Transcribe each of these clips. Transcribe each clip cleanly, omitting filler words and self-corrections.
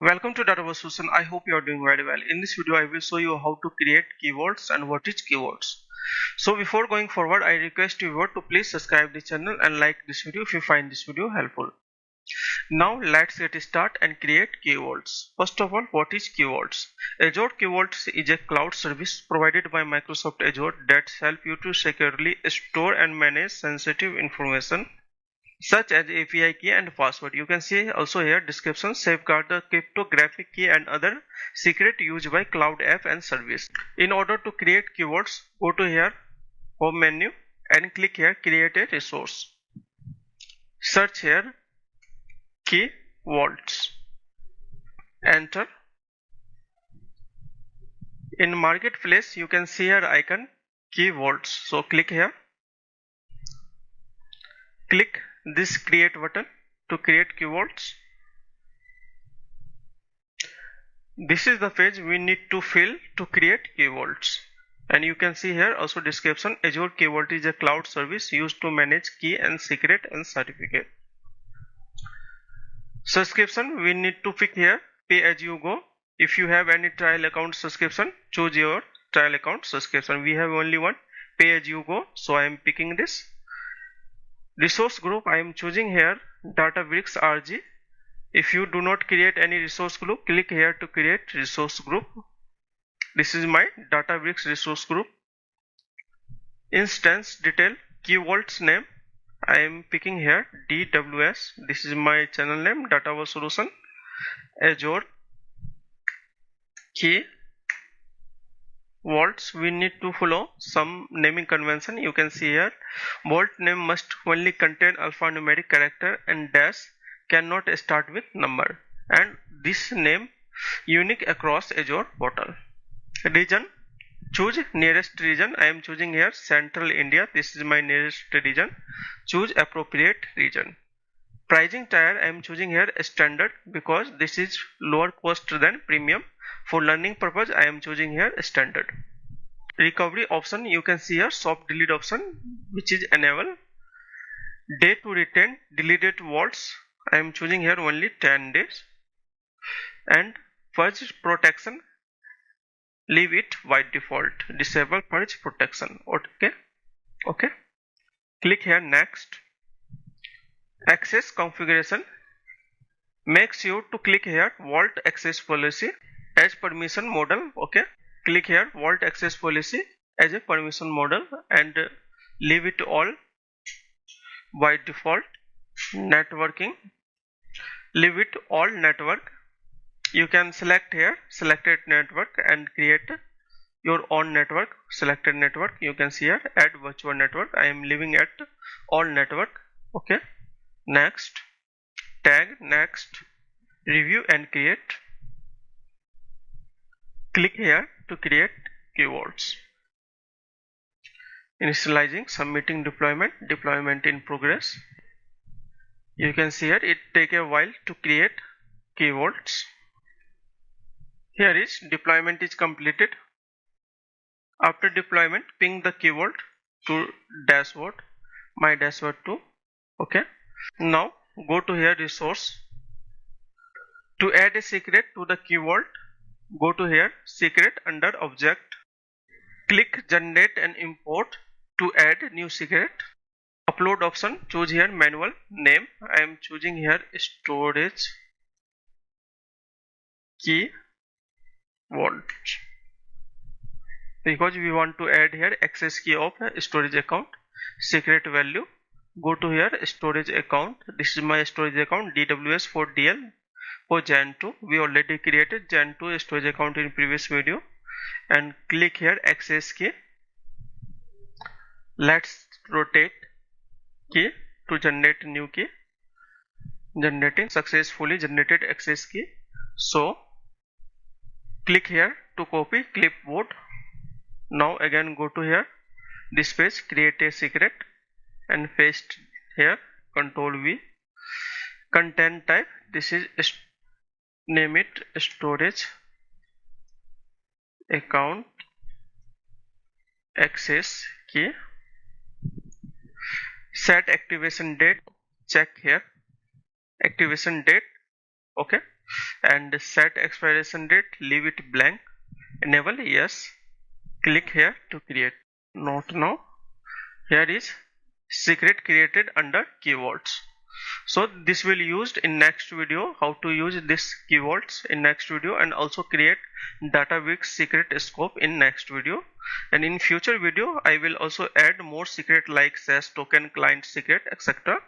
Welcome to Databricks Solution. I hope you are doing very well. In this video, I will show you how to create keywords and what is keywords. So before going forward, I request you to please subscribe the channel and like this video if you find this video helpful. Now let's get started and create keywords. First of all, what is keywords? Azure Keywords is a cloud service provided by Microsoft Azure that helps you to securely store and manage sensitive information such as API key and password. You can see also here description: safeguard the cryptographic key and other secret used by cloud app and service. In order to create keywords, go to here home menu and click here create a resource. Search here key vaults. Enter. In marketplace you can see here icon key vaults. So click here. Click this create button to create keywords. This is the page we need to fill to create keywords. And you can see here also description: Azure Key Vault is a cloud service used to manage key and secret and certificate. Subscription we need to pick here pay as you go. If you have any trial account subscription, choose your trial account subscription. We have only one, pay as you go, so I am picking this. Resource group I am choosing here Databricks RG. If you do not create any resource group, click here to create resource group. This is my Databricks resource group. Instance detail key vaults name I am picking here DWS. This is my channel name, Databricks Solution. Azure Key Vaults, we need to follow some naming convention. You can see here vault name must only contain alphanumeric character and dash cannot start with number, and this name unique across Azure portal. Region, choose nearest region. I am choosing here Central India. This is my nearest region. Choose appropriate region. Pricing tier I am choosing here standard because this is lower cost than premium. For learning purpose I am choosing here standard. Recovery option you can see here soft delete option which is enable. Day to retain deleted vaults I am choosing here only 10 days. And purge protection leave it by default. Disable purge protection. Okay. Click here next. Access configuration, make sure to click here vault access policy as permission model. Okay, click here vault access policy as a permission model and leave it all by default. Networking, leave it all network. You can select here selected network and create your own network. Selected network you can see here add virtual network. I am leaving at all network. Okay, next. Tag next. Review and create. Click here to create keywords. Initializing, submitting deployment in progress. You can see here it take a while to create keywords. Here is deployment is completed. After deployment, ping the keyword to dashboard, my dashboard too. Okay. Now go to here resource. To add a secret to the keyword, go to here secret under object. Click generate and import to add new secret. Upload option, choose here manual name. I am choosing here storage key vault because we want to add here access key of storage account. Secret value, go to here storage account. This is my storage account DWS for DL for Jan 2. We already created Jan 2 storage account in previous video. And click here access key. Let's rotate key to generate new key. Generating successfully generated access key. So click here to copy clipboard. Now again go to here this page, create a secret and paste here, Control V. Content type, this is name it storage account access key. Set activation date, check here activation date. Okay, and set expiration date, leave it blank, enable yes, click here to create. Not now. Here is secret created under Key Vaults. So this will used in next video, how to use this Key Vaults in next video, and also create Databricks secret scope in next video. And in future video I will also add more secret like SaaS token, client secret, etc.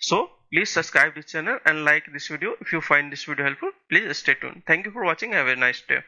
So please subscribe this channel and like this video. If you find this video helpful, please stay tuned. Thank you for watching. Have a nice day.